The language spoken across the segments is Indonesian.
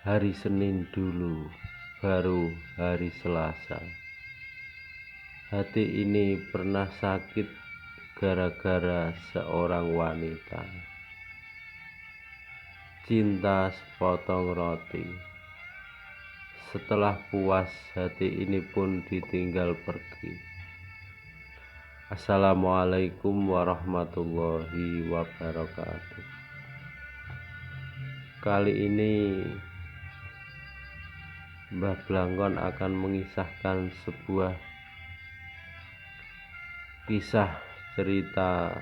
Hari Senin dulu, baru hari Selasa. Hati ini pernah sakit gara-gara seorang wanita. Cinta sepotong roti. Setelah puas, hati ini pun ditinggal pergi. Assalamualaikum warahmatullahi wabarakatuh. Kali ini Mbah Blangkon akan mengisahkan sebuah kisah cerita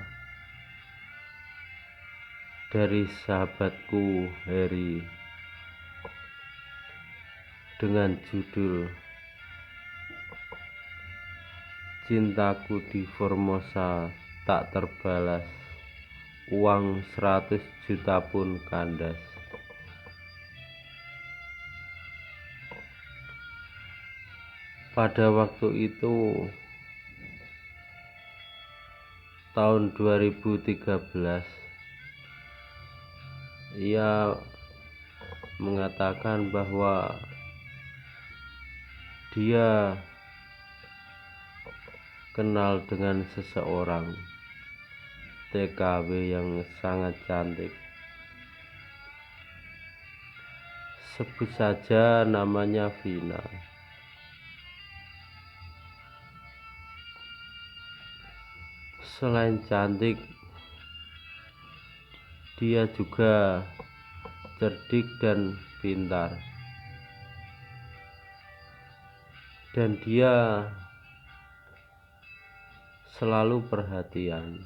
dari sahabatku Heri dengan judul Cintaku di Formosa tak terbalas, uang 100 juta pun kandas. Pada waktu itu tahun 2013, ia mengatakan bahwa dia kenal dengan seseorang TKW yang sangat cantik. Sebut saja namanya Vina. Selain cantik, dia juga cerdik dan pintar. Dan dia selalu perhatian.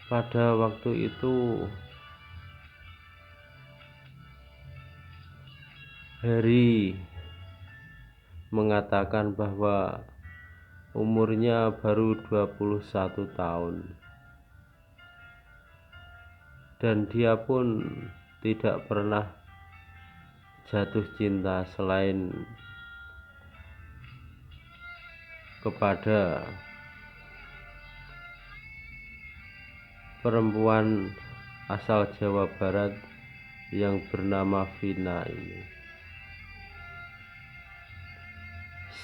Pada waktu itu Heri mengatakan bahwa umurnya baru 21 tahun. Dan dia pun tidak pernah jatuh cinta selain kepada perempuan asal Jawa Barat yang bernama Vina ini.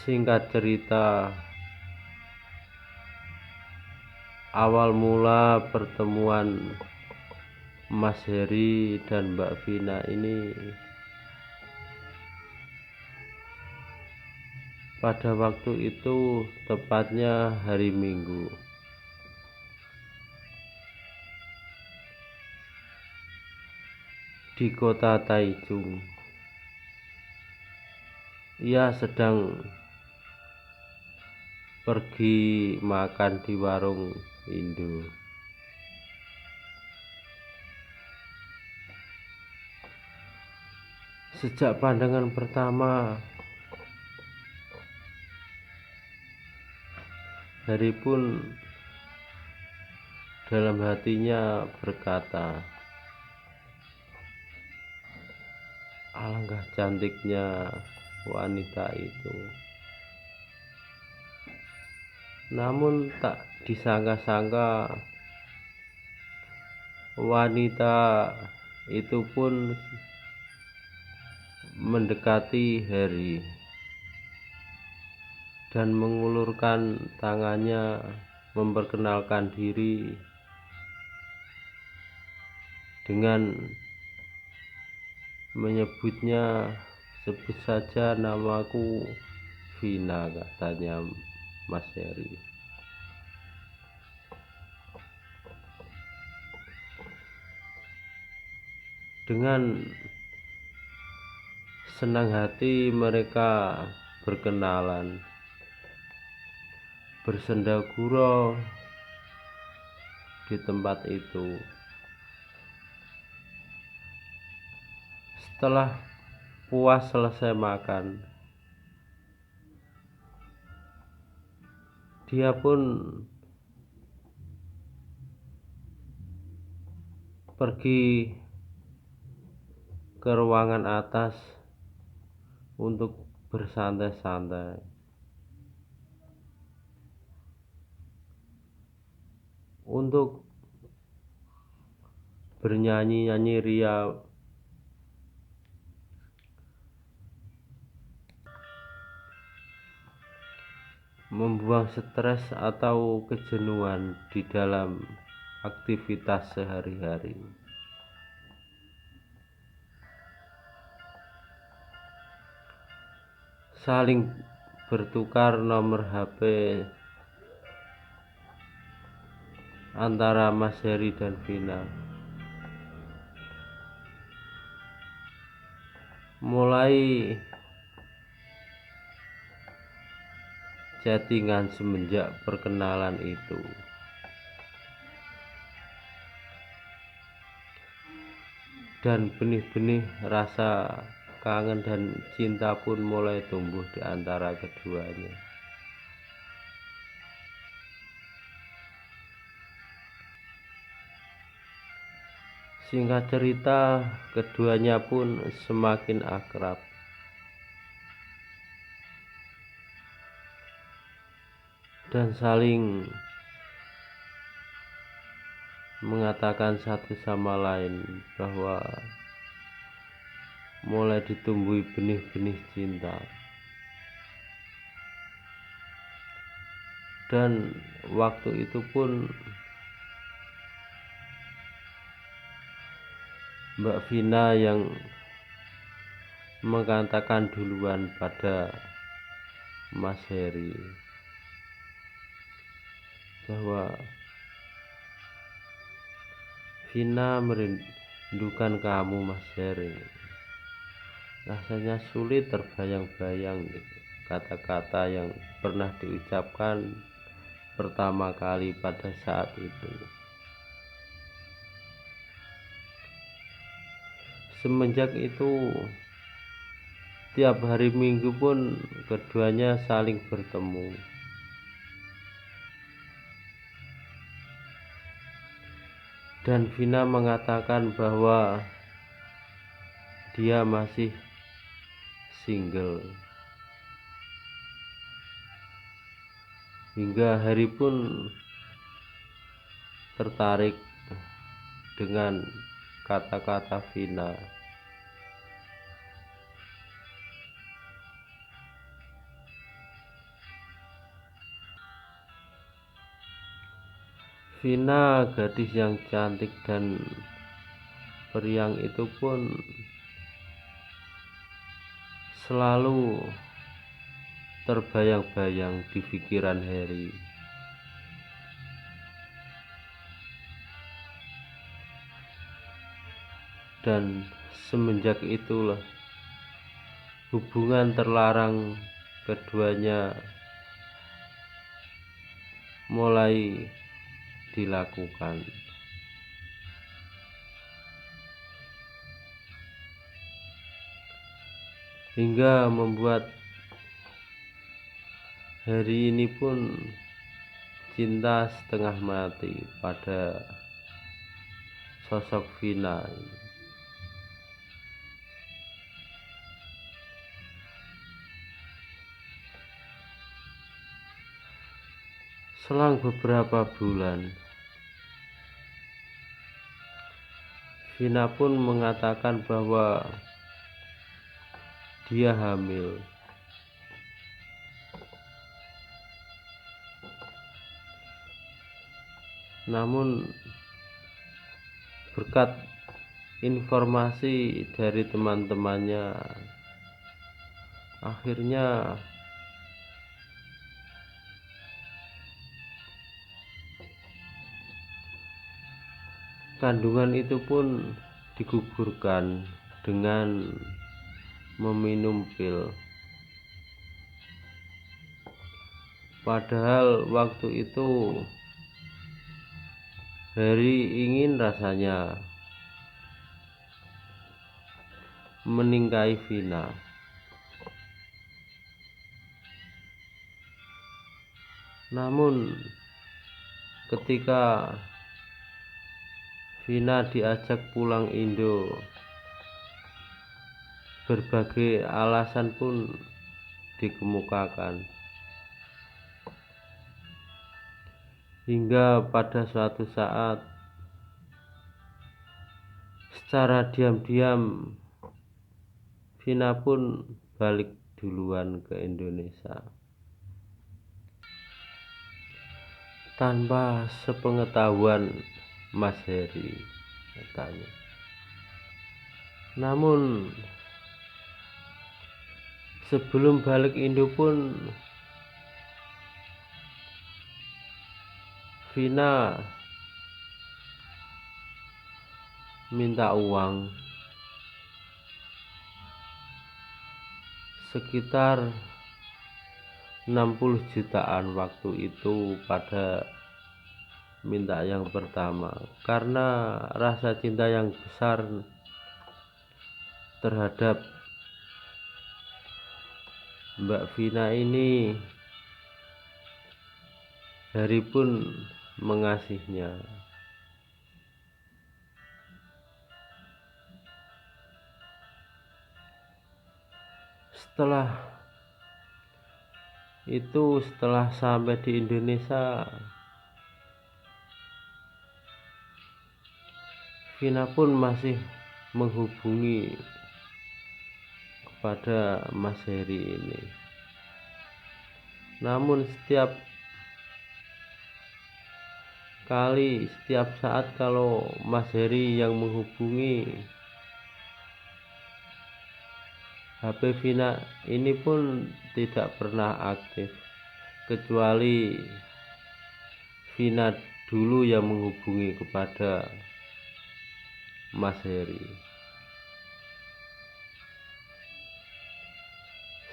Singkat cerita, awal mula pertemuan Mas Heri dan Mbak Vina ini pada waktu itu tepatnya hari Minggu. Di kota Taichung. Ia sedang pergi makan di warung Indo. Sejak pandangan pertama, Heri pun dalam hatinya berkata, alangkah cantiknya wanita itu. Namun tak disangka-sangka wanita itu pun mendekati Heri dan mengulurkan tangannya memperkenalkan diri dengan menyebutnya, sebut saja namaku Vina, katanya Mas Heri. Dengan senang hati mereka berkenalan, bersenda gurau di tempat itu. Setelah puas selesai makan, dia pun pergi ke ruangan atas untuk bersantai-santai. Untuk bernyanyi-nyanyi ria, membuang stres atau kejenuhan di dalam aktivitas sehari-hari. Saling bertukar nomor HP antara Mas Heri dan Vina. Mulai chattingan semenjak perkenalan itu. Dan benih-benih rasa kangen dan cinta pun mulai tumbuh di antara keduanya. Singkat cerita, keduanya pun semakin akrab. Dan saling mengatakan satu sama lain bahwa mulai ditumbuhi benih-benih cinta. Dan waktu itu pun Mbak Vina yang mengatakan duluan pada Mas Heri bahwa Vina merindukan kamu, Mas Heri. Rasanya sulit terbayang-bayang kata-kata yang pernah diucapkan pertama kali pada saat itu. Semenjak itu, tiap hari Minggu pun keduanya saling bertemu. Dan Vina mengatakan bahwa dia masih single. Hingga Heri pun tertarik dengan kata-kata Vina. Vina, gadis yang cantik dan periang itu pun selalu terbayang-bayang di pikiran Heri. Dan semenjak itulah hubungan terlarang keduanya mulai dilakukan. Hingga membuat Heri ini pun cinta setengah mati pada sosok Vina. Selang beberapa bulan, Vina pun mengatakan bahwa dia hamil. Namun berkat informasi dari teman-temannya, akhirnya kandungan itu pun digugurkan dengan meminum pil. Padahal waktu itu Heri ingin rasanya meningkahi Vina. Namun ketika Vina diajak pulang Indo, berbagai alasan pun dikemukakan. Hingga pada suatu saat Secara diam-diam Vina pun balik duluan ke Indonesia tanpa sepengetahuan Mas Heri katanya. Namun sebelum balik Indo pun Vina minta uang sekitar 60 jutaan waktu itu pada minta yang pertama, karena rasa cinta yang besar terhadap Mbak Vina ini. Heri pun mengasihinya. Setelah itu, setelah sampai di Indonesia, Vina pun masih menghubungi kepada Mas Heri ini. Namun setiap saat kalau Mas Heri yang menghubungi, HP Vina ini pun tidak pernah aktif, kecuali Vina dulu yang menghubungi kepada Mas Heri.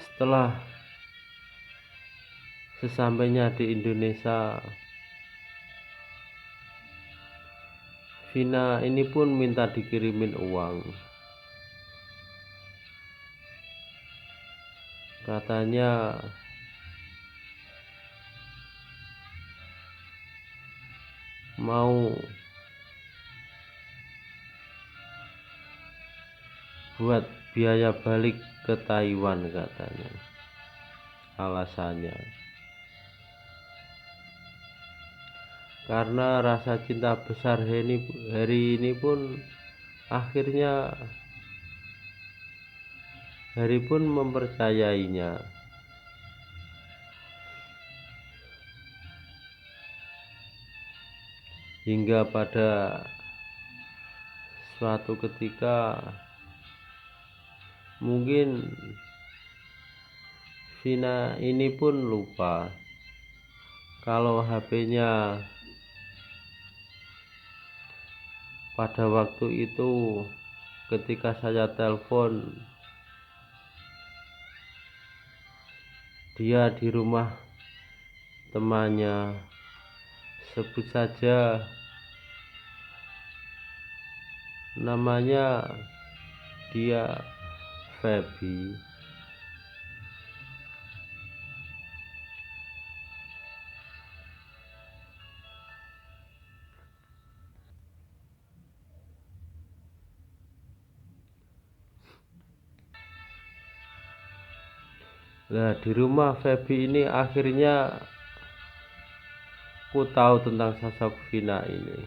Setelah sesampainya di Indonesia, Vina ini pun minta dikirimin uang. Katanya mau buat biaya balik ke Taiwan katanya. Alasannya karena rasa cinta besar Heri ini pun akhirnya Heri pun mempercayainya. Hingga pada suatu ketika mungkin Vina ini pun lupa kalau HP-nya pada waktu itu ketika saya telepon, dia di rumah temannya, sebut saja namanya dia Feby. Nah, di rumah Feby ini akhirnya ku tahu tentang sosok Vina ini.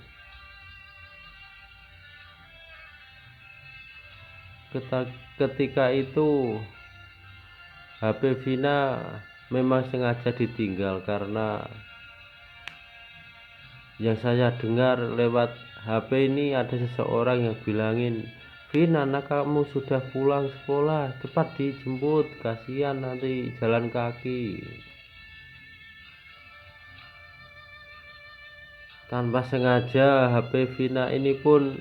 Ketika itu HP Vina memang sengaja ditinggal, karena yang saya dengar lewat HP ini ada seseorang yang bilangin, "Vina, anak kamu sudah pulang sekolah, cepat dijemput, kasihan nanti jalan kaki." Tanpa sengaja HP Vina ini pun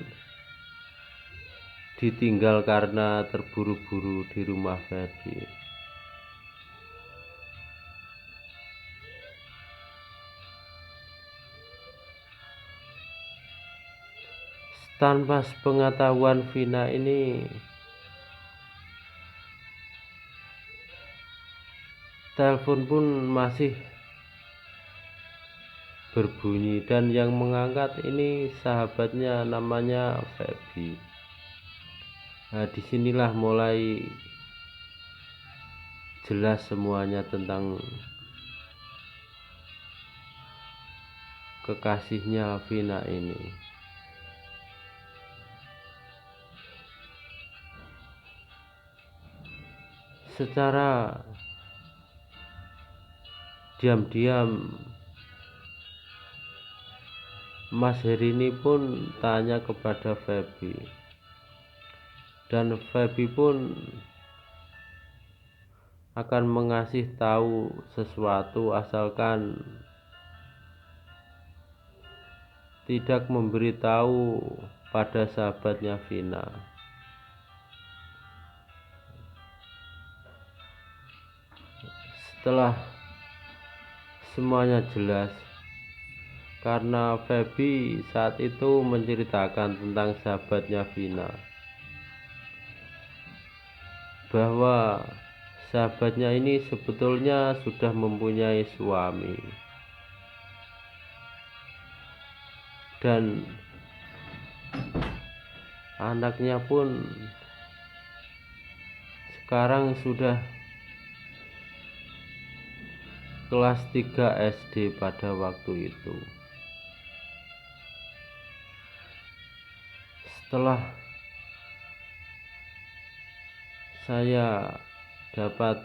ditinggal karena terburu-buru di rumah Feby. Tanpa sepengetahuan Vina ini, telepon pun masih berbunyi, dan yang mengangkat ini sahabatnya, namanya Feby. Nah, disinilah mulai jelas semuanya tentang kekasihnya Vina ini. Secara diam-diam Mas Heri ini pun tanya kepada Feby, dan Feby pun akan mengasih tahu sesuatu asalkan tidak memberitahu pada sahabatnya Vina. Setelah semuanya jelas, karena Feby saat itu menceritakan tentang sahabatnya Vina, bahwa sahabatnya ini sebetulnya sudah mempunyai suami, dan anaknya pun sekarang sudah kelas 3 SD pada waktu itu. Setelah saya dapat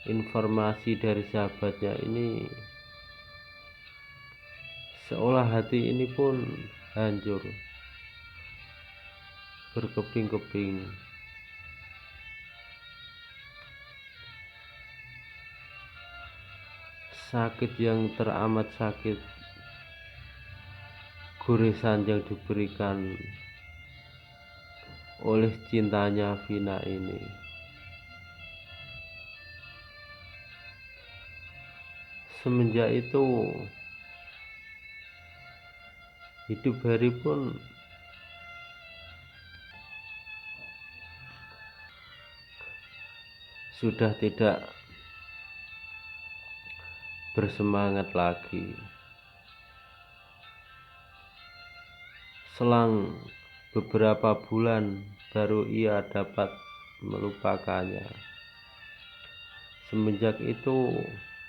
informasi dari sahabatnya ini, seolah hati ini pun hancur, berkeping-keping. Sakit yang teramat sakit, goresan yang diberikan oleh cintanya Vina ini. Semenjak itu hidup Heri pun sudah tidak bersemangat lagi. Selang beberapa bulan baru ia dapat melupakannya. Semenjak itu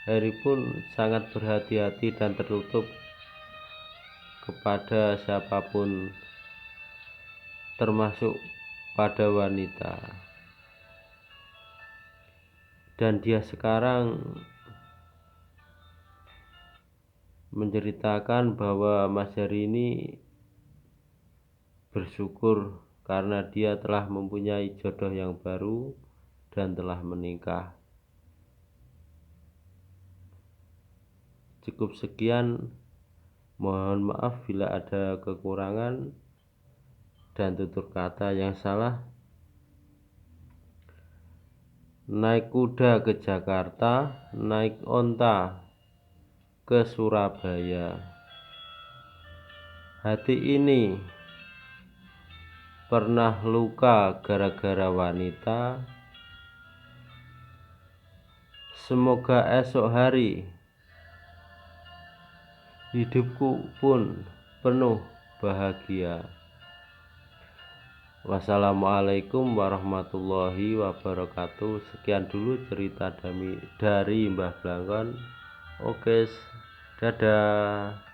Heri pun sangat berhati-hati dan tertutup kepada siapapun, termasuk pada wanita. Dan dia sekarang menceritakan bahwa Mas Heri ini bersyukur karena dia telah mempunyai jodoh yang baru dan telah menikah. Cukup sekian, mohon maaf bila ada kekurangan dan tutur kata yang salah. Naik kuda ke Jakarta, naik onta ke Surabaya. Hati ini pernah luka gara-gara wanita. Semoga esok hari hidupku pun penuh bahagia. Wassalamualaikum warahmatullahi wabarakatuh. Sekian dulu cerita dari Mbah Blangkon. Oke, dadah.